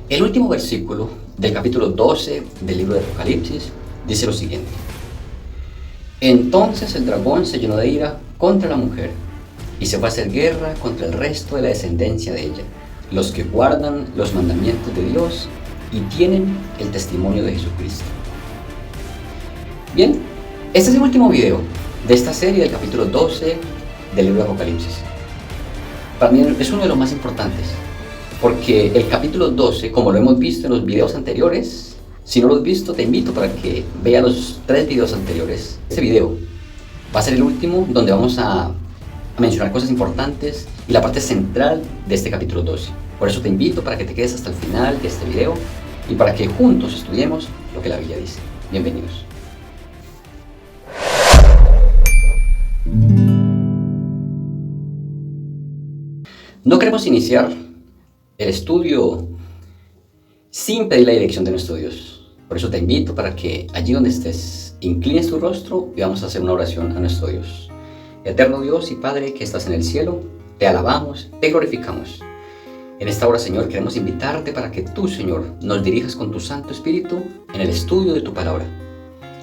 El último versículo del capítulo 12 del libro de Apocalipsis dice lo siguiente: Entonces el dragón se llenó de ira contra la mujer y se fue a hacer guerra contra el resto de la descendencia de ella, los que guardan los mandamientos de Dios y tienen el testimonio de Jesucristo. Bien, este es el último video de esta serie del capítulo 12 del libro de Apocalipsis. Para mí es uno de los más importantes, porque el capítulo 12, como lo hemos visto en los videos anteriores, si no lo has visto, te invito para que veas los 3 videos anteriores. Este video va a ser el último donde vamos a mencionar cosas importantes y la parte central de este capítulo 12. Por eso te invito para que te quedes hasta el final de este video y para que juntos estudiemos lo que la Biblia dice. Bienvenidos. No queremos iniciar el estudio sin pedir la dirección de nuestro Dios. Por eso te invito para que allí donde estés, inclines tu rostro y vamos a hacer una oración a nuestro Dios. Eterno Dios y Padre que estás en el cielo, te alabamos, te glorificamos. En esta hora, Señor, queremos invitarte para que tú, Señor, nos dirijas con tu Santo Espíritu en el estudio de tu palabra.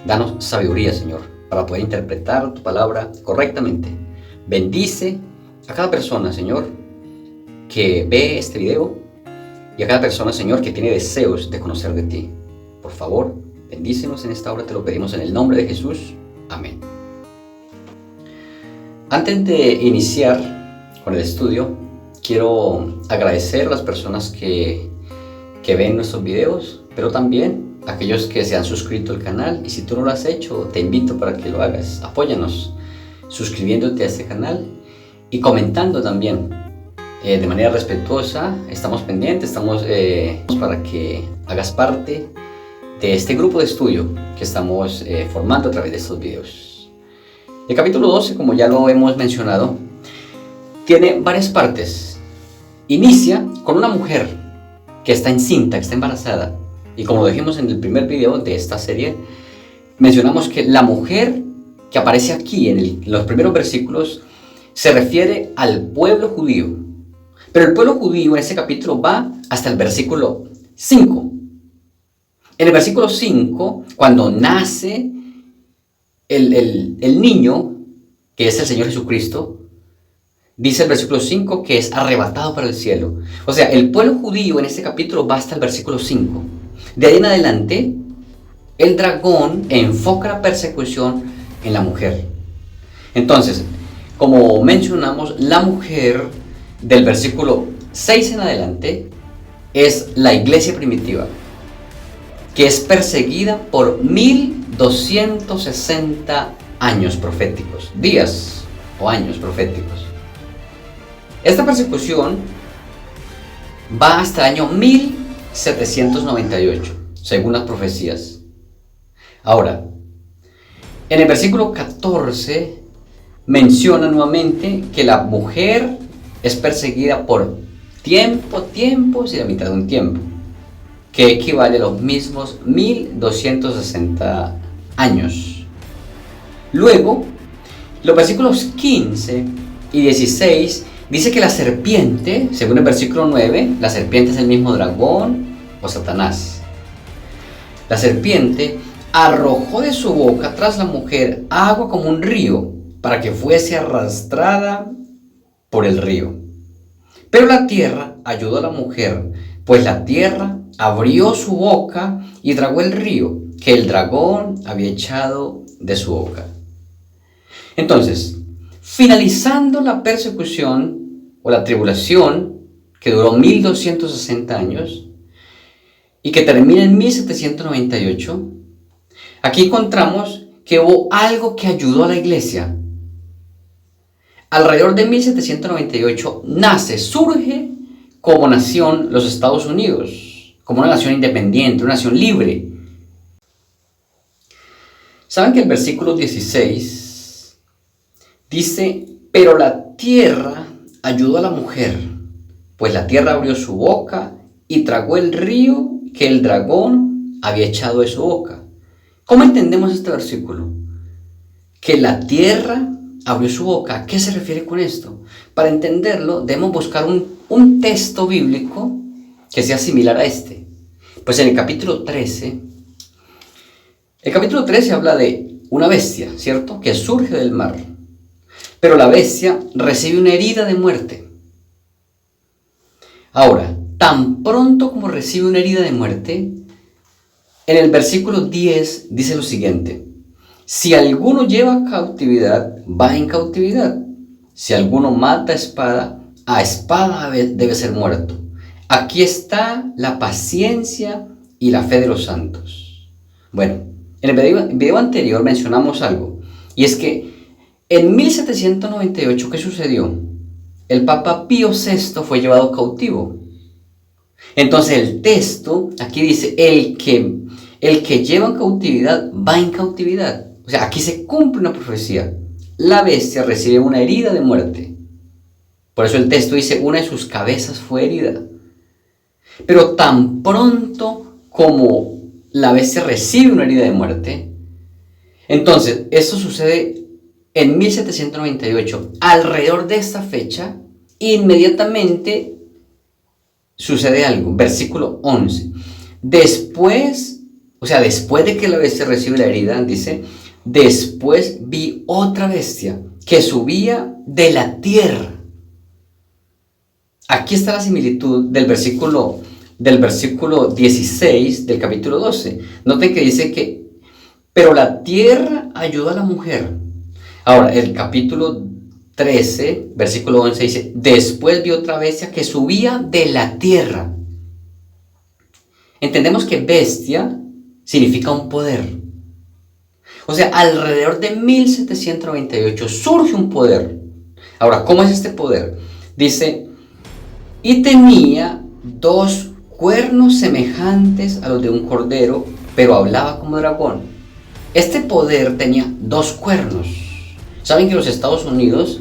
Danos sabiduría, Señor, para poder interpretar tu palabra correctamente. Bendice a cada persona, Señor, que ve este video y a cada persona, Señor, que tiene deseos de conocer de ti. Por favor, bendícenos en esta hora, te lo pedimos en el nombre de Jesús. Amén. Antes de iniciar con el estudio, quiero agradecer a las personas que ven nuestros videos, pero también a aquellos que se han suscrito al canal. Y si tú no lo has hecho, te invito para que lo hagas. Apóyanos suscribiéndote a este canal y comentando también. De manera respetuosa, estamos pendientes, estamos para que hagas parte de este grupo de estudio que estamos formando a través de estos videos. El capítulo 12, como ya lo hemos mencionado, tiene varias partes. Inicia con una mujer que está encinta, que está embarazada. Y como lo dijimos en el primer video de esta serie, mencionamos que la mujer que aparece aquí en los primeros versículos se refiere al pueblo judío. Pero el pueblo judío en este capítulo va hasta el versículo 5. En el versículo 5, cuando nace el niño, que es el Señor Jesucristo, dice el versículo 5 que es arrebatado para el cielo. O sea, el pueblo judío en este capítulo va hasta el versículo 5. De ahí en adelante, el dragón enfoca la persecución en la mujer. Entonces, como mencionamos, la mujer del versículo 6 en adelante es la iglesia primitiva, que es perseguida por 1260 años proféticos, días o años proféticos. Esta persecución va hasta el año 1798, según las profecías. Ahora, en el versículo 14 menciona nuevamente que la mujer es perseguida por tiempos y la mitad de un tiempo, que equivale a los mismos 1260 años. Luego, los versículos 15 y 16 dice que la serpiente, según el versículo 9, la serpiente es el mismo dragón o Satanás. La serpiente arrojó de su boca tras la mujer agua como un río para que fuese arrastrada por el río. Pero la tierra ayudó a la mujer, pues la tierra abrió su boca y tragó el río que el dragón había echado de su boca. Entonces, finalizando la persecución o la tribulación que duró 1260 años y que termina en 1798, aquí encontramos que hubo algo que ayudó a la iglesia. Alrededor de 1798 surge como nación los Estados Unidos, como una nación independiente, una nación libre. ¿Saben que el versículo 16 dice: pero la tierra ayudó a la mujer, pues la tierra abrió su boca y tragó el río que el dragón había echado de su boca? ¿Cómo entendemos este versículo? Que la tierra abrió su boca. ¿A qué se refiere con esto? Para entenderlo, debemos buscar un texto bíblico que sea similar a este? Pues en el capítulo 13 habla de una bestia, ¿cierto? Que surge del mar. Pero la bestia recibe una herida de muerte. Ahora, tan pronto como recibe una herida de muerte, en el versículo 10 dice lo siguiente: si alguno lleva cautividad, va en cautividad. Si alguno mata a espada debe ser muerto. Aquí está la paciencia y la fe de los santos. Bueno, en el video anterior mencionamos algo, y es que en 1798, ¿qué sucedió? El Papa Pío VI fue llevado cautivo. Entonces el texto aquí dice, el que lleva en cautividad va en cautividad. O sea, aquí se cumple una profecía. La bestia recibe una herida de muerte. Por eso el texto dice, una de sus cabezas fue herida. Pero tan pronto como la bestia recibe una herida de muerte, entonces esto sucede en 1798. Alrededor de esta fecha, inmediatamente sucede algo. Versículo 11. Después de que la bestia recibe la herida, dice, después vi otra bestia que subía de la tierra. Aquí está la similitud del versículo 16 del capítulo 12. Noten que dice que, pero la tierra ayuda a la mujer. Ahora, el capítulo 13, versículo 11 dice, después vi otra bestia que subía de la tierra. Entendemos que bestia significa un poder. O sea, alrededor de 1798 surge un poder. Ahora, ¿cómo es este poder? Dice, y tenía 2 cuernos semejantes a los de un cordero, pero hablaba como dragón. Este poder tenía 2 cuernos. Saben que los Estados Unidos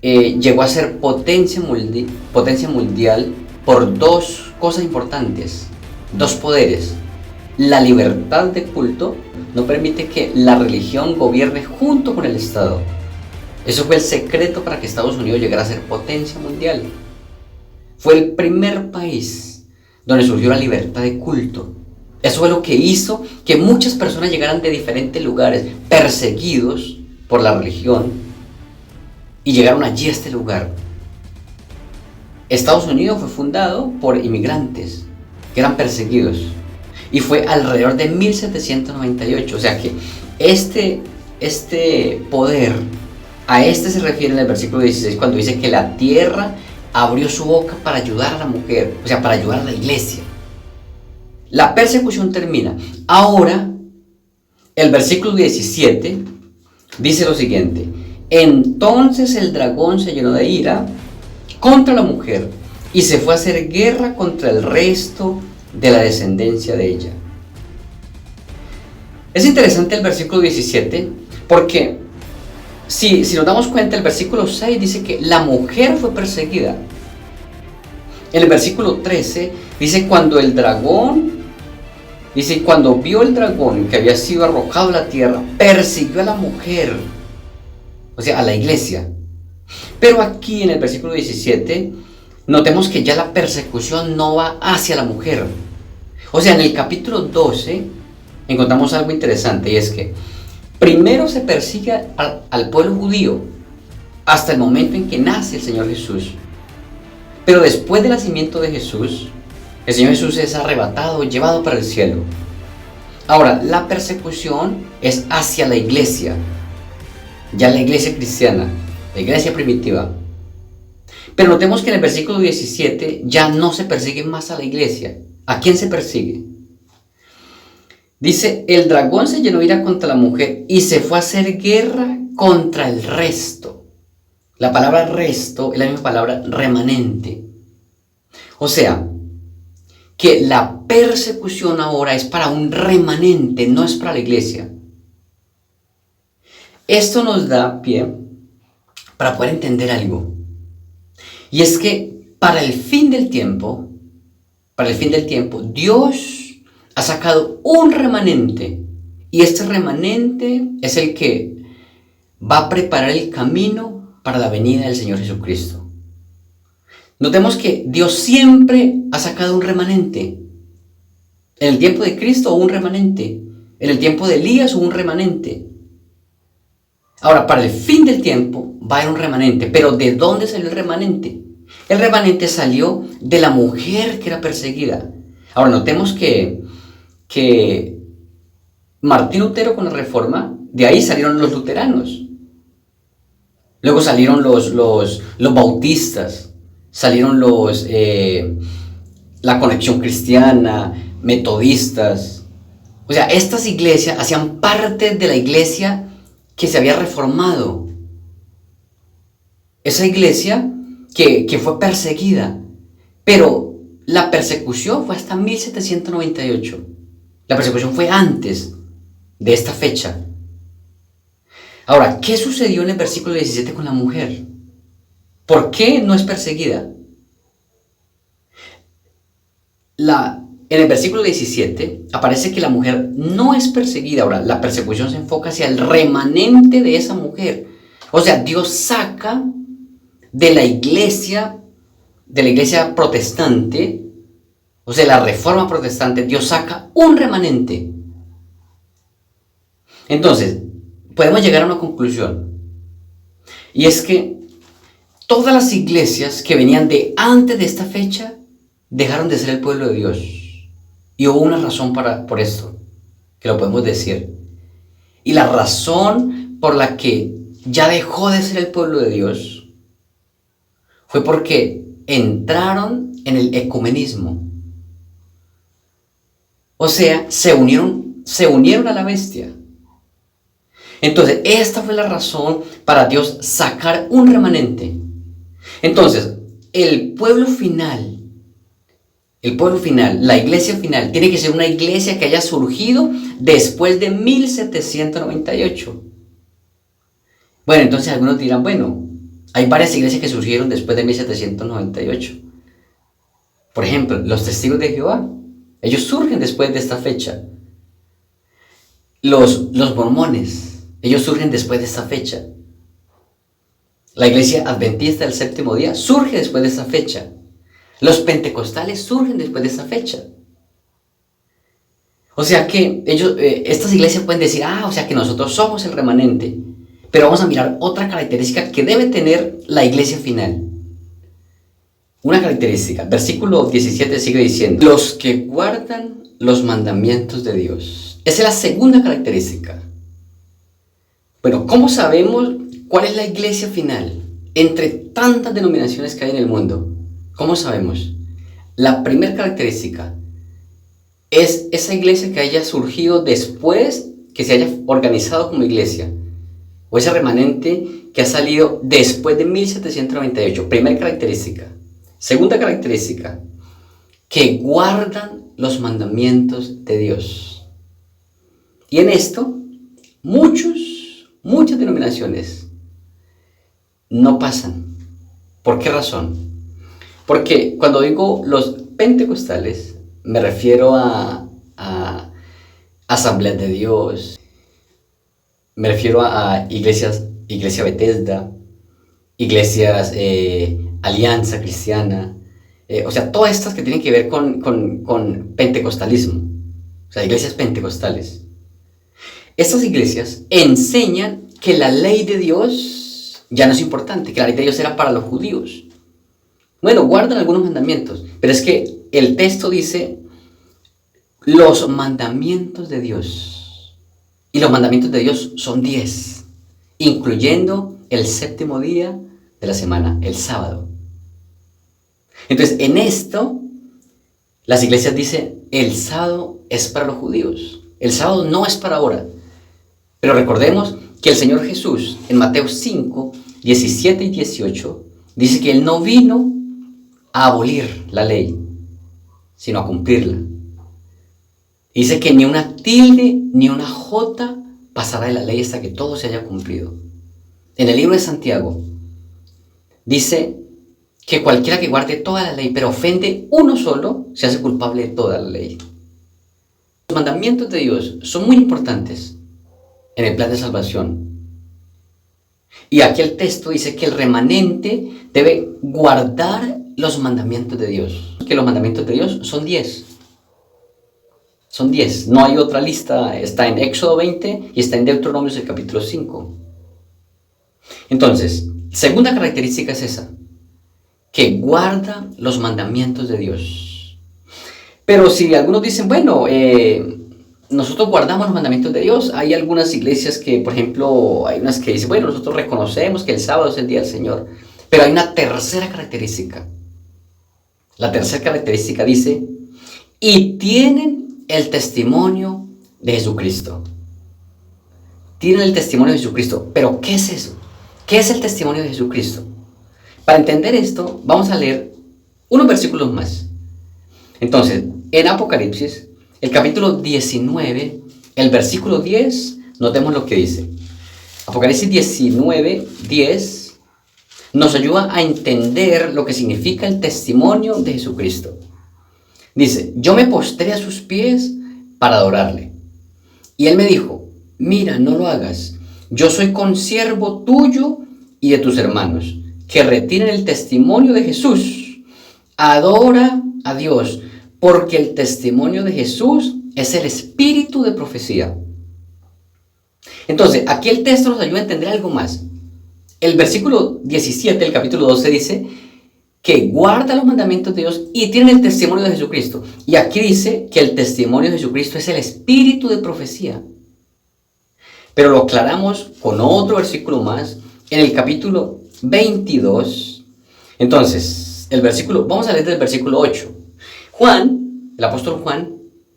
llegó a ser potencia mundial por 2 cosas importantes, 2 poderes. La libertad de culto no permite que la religión gobierne junto con el Estado. Eso fue el secreto para que Estados Unidos llegara a ser potencia mundial. Fue el primer país donde surgió la libertad de culto. Eso fue lo que hizo que muchas personas llegaran de diferentes lugares, perseguidos por la religión, y llegaron allí a este lugar. Estados Unidos fue fundado por inmigrantes que eran perseguidos, y fue alrededor de 1798. O sea que este poder, a este se refiere en el versículo 16, cuando dice que la tierra abrió su boca para ayudar a la mujer, o sea, para ayudar a la iglesia. La persecución termina. Ahora, el versículo 17 dice lo siguiente: entonces el dragón se llenó de ira contra la mujer y se fue a hacer guerra contra el resto de la descendencia de ella. Es interesante el versículo 17 porque si nos damos cuenta, el versículo 6 dice que la mujer fue perseguida. En el versículo 13 dice cuando vio el dragón que había sido arrojado a la tierra, persiguió a la mujer, o sea, a la iglesia. Pero aquí en el versículo 17, notemos que ya la persecución no va hacia la mujer. O sea, en el capítulo 12 encontramos algo interesante, y es que primero se persigue al pueblo judío hasta el momento en que nace el Señor Jesús. Pero después del nacimiento de Jesús, el Señor Jesús es arrebatado, llevado para el cielo. Ahora, la persecución es hacia la iglesia, ya la iglesia cristiana, la iglesia primitiva. Pero notemos que en el versículo 17 ya no se persigue más a la iglesia. ¿A quién se persigue? Dice, el dragón se llenó de ira contra la mujer y se fue a hacer guerra contra el resto. La palabra resto es la misma palabra remanente. O sea, que la persecución ahora es para un remanente, no es para la iglesia. Esto nos da pie para poder entender algo. Y es que para el fin del tiempo, Dios ha sacado un remanente. Y este remanente es el que va a preparar el camino para la venida del Señor Jesucristo. Notemos que Dios siempre ha sacado un remanente. En el tiempo de Cristo hubo un remanente. En el tiempo de Elías hubo un remanente. Ahora, para el fin del tiempo va a haber un remanente. Pero ¿de dónde salió el remanente? El remanente salió de la mujer que era perseguida. Ahora, notemos que Martín Lutero con la Reforma, de ahí salieron los luteranos. Luego salieron los bautistas, salieron la Conexión Cristiana, metodistas. O sea, estas iglesias hacían parte de la iglesia que se había reformado. Esa iglesia que fue perseguida. Pero la persecución fue hasta 1798. La persecución fue antes de esta fecha. Ahora, ¿qué sucedió en el versículo 17 con la mujer? ¿Por qué no es perseguida? En el versículo 17 aparece que la mujer no es perseguida. Ahora, la persecución se enfoca hacia el remanente de esa mujer. O sea, Dios saca de la iglesia protestante, o sea, la Reforma protestante, Dios saca un remanente. Entonces, podemos llegar a una conclusión. Y es que todas las iglesias que venían de antes de esta fecha dejaron de ser el pueblo de Dios. Y hubo una razón por esto, que lo podemos decir. Y la razón por la que ya dejó de ser el pueblo de Dios fue porque entraron en el ecumenismo. O sea, se unieron a la bestia. Entonces, esta fue la razón para Dios sacar un remanente. Entonces, el pueblo final, la iglesia final, tiene que ser una iglesia que haya surgido después de 1798. Bueno, entonces algunos dirán, bueno, hay varias iglesias que surgieron después de 1798. Por ejemplo, los Testigos de Jehová, ellos surgen después de esta fecha. Los mormones, ellos surgen después de esta fecha. La iglesia adventista del séptimo día surge después de esta fecha. Los pentecostales surgen después de esta fecha. O sea que estas iglesias pueden decir, o sea que nosotros somos el remanente. Pero vamos a mirar otra característica que debe tener la iglesia final. Una característica, versículo 17 sigue diciendo, los que guardan los mandamientos de Dios. Esa es la segunda característica. Bueno, ¿cómo sabemos cuál es la iglesia final entre tantas denominaciones que hay en el mundo? ¿Cómo sabemos? La primera característica es esa iglesia que haya surgido después, que se haya organizado como iglesia, o ese remanente que ha salido después de 1798. Primera característica. Segunda característica, que guardan los mandamientos de Dios. Y en esto, muchas denominaciones no pasan. ¿Por qué razón? Porque cuando digo los pentecostales, me refiero a Asambleas de Dios, me refiero a Iglesia Bethesda, iglesias Alianza Cristiana, o sea, todas estas que tienen que ver con pentecostalismo, o sea, iglesias pentecostales. Estas iglesias enseñan que la ley de Dios ya no es importante, que la ley de Dios era para los judíos. Bueno, guardan algunos mandamientos, pero es que el texto dice los mandamientos de Dios. Y los mandamientos de Dios son 10, incluyendo el séptimo día de la semana, el sábado. Entonces, en esto, las iglesias dicen, el sábado es para los judíos. El sábado no es para ahora. Pero recordemos que el Señor Jesús, en Mateo 5, 17 y 18, dice que Él no vino a abolir la ley, sino a cumplirla. Dice que ni una tilde ni una jota pasará de la ley hasta que todo se haya cumplido. En el libro de Santiago dice que cualquiera que guarde toda la ley, pero ofende uno solo, se hace culpable de toda la ley. Los mandamientos de Dios son muy importantes en el plan de salvación. Y aquí el texto dice que el remanente debe guardar los mandamientos de Dios. Que los mandamientos de Dios son 10. Son 10. No hay otra lista. Está en Éxodo 20 y está en Deuteronomio el capítulo 5. Entonces, segunda característica es esa, que guarda los mandamientos de Dios. Pero si algunos dicen, bueno, nosotros guardamos los mandamientos de Dios, hay algunas iglesias que, por ejemplo, hay unas que dicen, bueno, nosotros reconocemos que el sábado es el día del Señor, pero hay una tercera característica. La tercera característica dice, y tienen el testimonio de Jesucristo. Tienen el testimonio de Jesucristo. Pero, ¿qué es eso? ¿Qué es el testimonio de Jesucristo? Para entender esto, vamos a leer unos versículos más. Entonces, en Apocalipsis, el capítulo 19, el versículo 10, notemos lo que dice. Apocalipsis 19, 10, nos ayuda a entender lo que significa el testimonio de Jesucristo. Dice, yo me postré a sus pies para adorarle. Y él me dijo, mira, no lo hagas. Yo soy consiervo tuyo y de tus hermanos, que retienen el testimonio de Jesús. Adora a Dios, porque el testimonio de Jesús es el espíritu de profecía. Entonces, aquí el texto nos ayuda a entender algo más. El versículo 17 del capítulo 12 dice que guarda los mandamientos de Dios y tiene el testimonio de Jesucristo. Y aquí dice que el testimonio de Jesucristo es el espíritu de profecía. Pero lo aclaramos con otro versículo más en el capítulo 22. Entonces, vamos a leer del versículo 8. Juan, el apóstol Juan,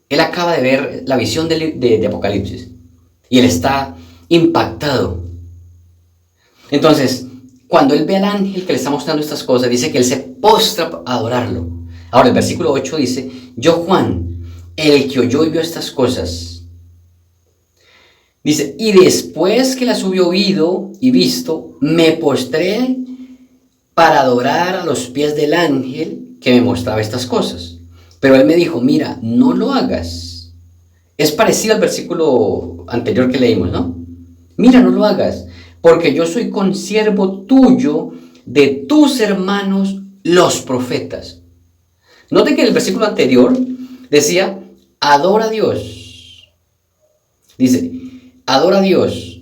él acaba de ver la visión de Apocalipsis y él está impactado. Entonces, cuando él ve al ángel que le está mostrando estas cosas, dice que él se postra a adorarlo. Ahora, el versículo 8 dice, yo Juan, el que oyó y vio estas cosas. Dice, y después que las hubo oído y visto, me postré para adorar a los pies del ángel que me mostraba estas cosas. Pero él me dijo, mira, no lo hagas. Es parecido al versículo anterior que leímos, ¿no? Mira, no lo hagas, porque yo soy consiervo tuyo de tus hermanos los profetas. Noten que en el versículo anterior decía, adora a Dios. Dice, adora a Dios,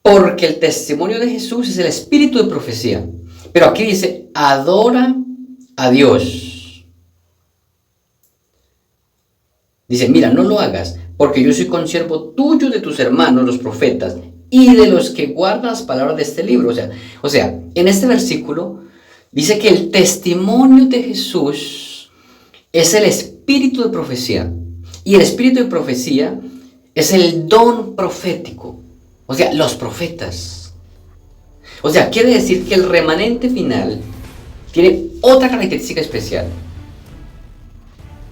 porque el testimonio de Jesús es el espíritu de profecía. Pero aquí dice, adora a Dios. Dice, mira, no lo hagas, porque yo soy consiervo tuyo de tus hermanos, los profetas, y de los que guardan las palabras de este libro. O sea, en este versículo dice que el testimonio de Jesús es el espíritu de profecía. Y el espíritu de profecía es el don profético. O sea, los profetas. O sea, quiere decir que el remanente final tiene otra característica especial.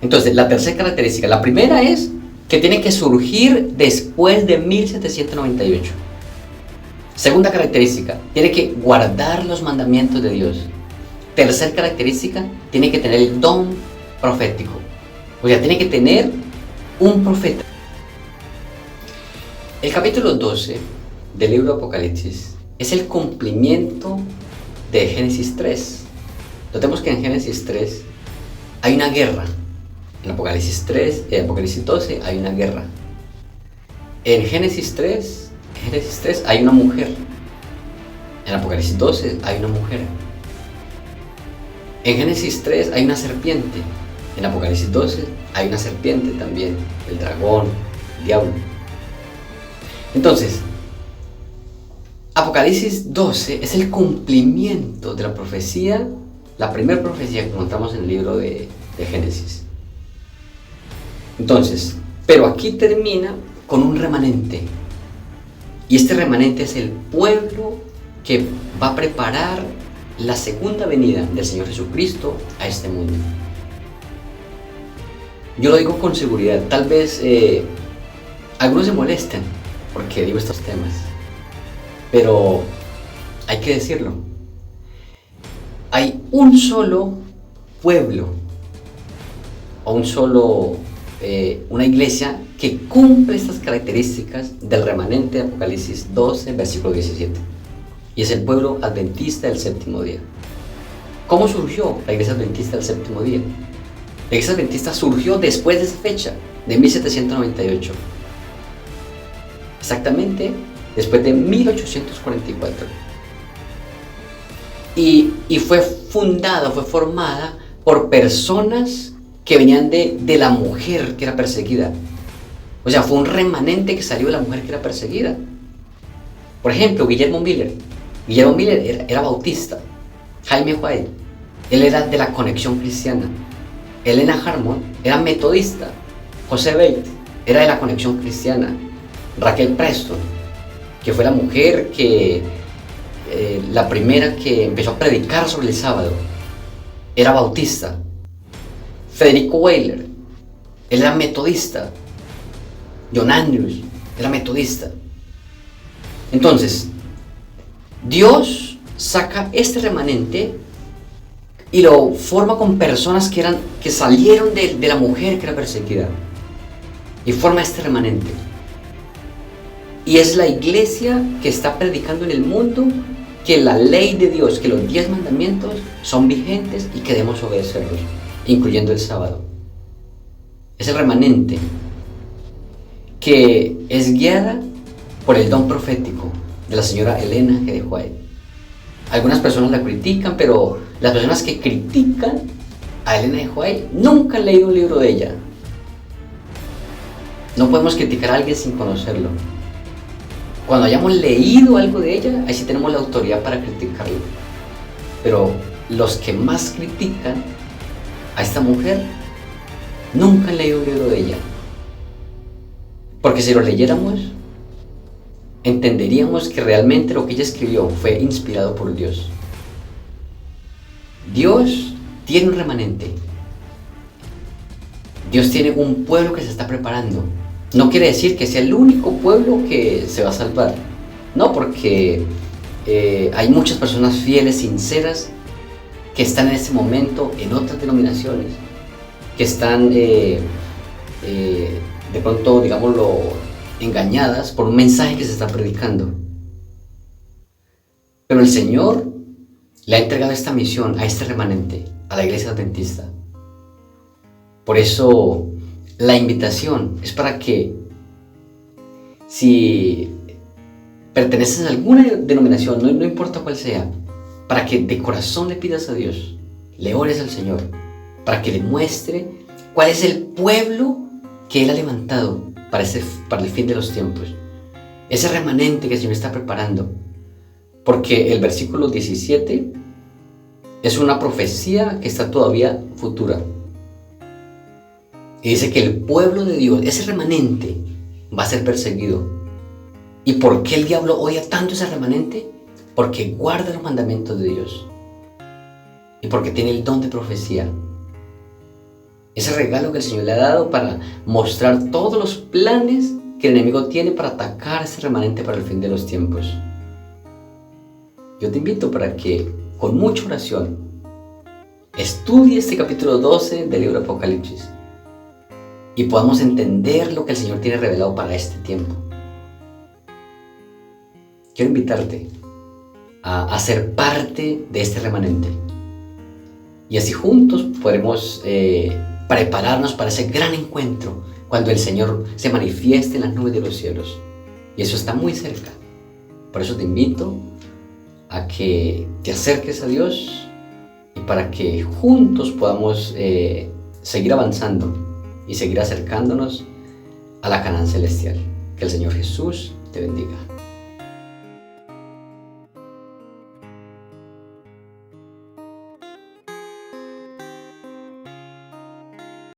Entonces, la tercera característica, la primera es que tiene que surgir después de 1798. Segunda característica, tiene que guardar los mandamientos de Dios. Tercera característica, tiene que tener el don profético. O sea, tiene que tener un profeta. El capítulo 12 del libro de Apocalipsis es el cumplimiento de Génesis 3. Notemos que en Génesis 3 hay una guerra. En Apocalipsis 12 hay una guerra. En Génesis 3 hay una mujer. En Apocalipsis 12 hay una mujer. En Génesis 3 hay una serpiente. En Apocalipsis 12 hay una serpiente también, el dragón, el diablo. Entonces, Apocalipsis 12 es el cumplimiento de la profecía, la primera profecía que encontramos en el libro de Génesis. Entonces, pero aquí termina con un remanente. Y este remanente es el pueblo que va a preparar la segunda venida del Señor Jesucristo a este mundo. Yo lo digo con seguridad. Tal vez algunos se molesten porque digo estos temas, pero hay que decirlo. Hay un solo pueblo o una iglesia que cumple estas características del remanente de Apocalipsis 12, versículo 17. Y es el pueblo adventista del séptimo día. ¿Cómo surgió la Iglesia Adventista del Séptimo Día? La Iglesia Adventista surgió después de esa fecha, de 1798. Exactamente después de 1844. Y fue formada por personas que venían de la mujer que era perseguida. O sea, fue un remanente que salió de la mujer que era perseguida. Por ejemplo, Guillermo Miller. Guillermo Miller era bautista. Jaime White, él era de la Conexión Cristiana. Elena Harmon era metodista. José Bate era de la Conexión Cristiana. Raquel Preston, que fue la mujer la primera que empezó a predicar sobre el sábado, era bautista. Federico Weiler, él era metodista. John Andrews era metodista. Entonces, Dios saca este remanente y lo forma con personas que salieron de la mujer que era perseguida, y forma este remanente. Y es la iglesia que está predicando en el mundo que la ley de Dios, que los 10 mandamientos son vigentes y que debemos obedecerlos, incluyendo el sábado. Es el remanente que es guiada por el don profético de la señora Elena G. White. Algunas personas la critican, pero las personas que critican a Elena G. White nunca han leído un libro de ella. No podemos criticar a alguien sin conocerlo. Cuando hayamos leído algo de ella, ahí sí tenemos la autoridad para criticarlo. Pero los que más critican a esta mujer nunca han leído un libro de ella. Porque si lo leyéramos, entenderíamos que realmente lo que ella escribió fue inspirado por Dios. Dios tiene un remanente. Dios tiene un pueblo que se está preparando. No quiere decir que sea el único pueblo que se va a salvar. No, porque hay muchas personas fieles, sinceras, que están en este momento en otras denominaciones, que están de pronto, digámoslo, engañadas por un mensaje que se está predicando. Pero el Señor le ha entregado esta misión a este remanente, a la Iglesia Adventista. Por eso la invitación es para que, si perteneces a alguna denominación, no importa cuál sea, para que de corazón le pidas a Dios, le ores al Señor, para que le muestre cuál es el pueblo que Él ha levantado para el fin de los tiempos. Ese remanente que el Señor está preparando. Porque el versículo 17 es una profecía que está todavía futura. Y dice que el pueblo de Dios, ese remanente, va a ser perseguido. ¿Y por qué el diablo odia tanto ese remanente? Porque guarda los mandamientos de Dios. Y porque tiene el don de profecía. Ese regalo que el Señor le ha dado para mostrar todos los planes que el enemigo tiene para atacar a ese remanente para el fin de los tiempos. Yo te invito para que, con mucha oración, estudie este capítulo 12 del libro de Apocalipsis y podamos entender lo que el Señor tiene revelado para este tiempo. Quiero invitarte a ser parte de este remanente, y así juntos podremos prepararnos para ese gran encuentro cuando el Señor se manifieste en las nubes de los cielos. Y eso está muy cerca. Por eso te invito a que te acerques a Dios, y para que juntos podamos seguir avanzando y seguir acercándonos a la Canaán celestial. Que el Señor Jesús te bendiga.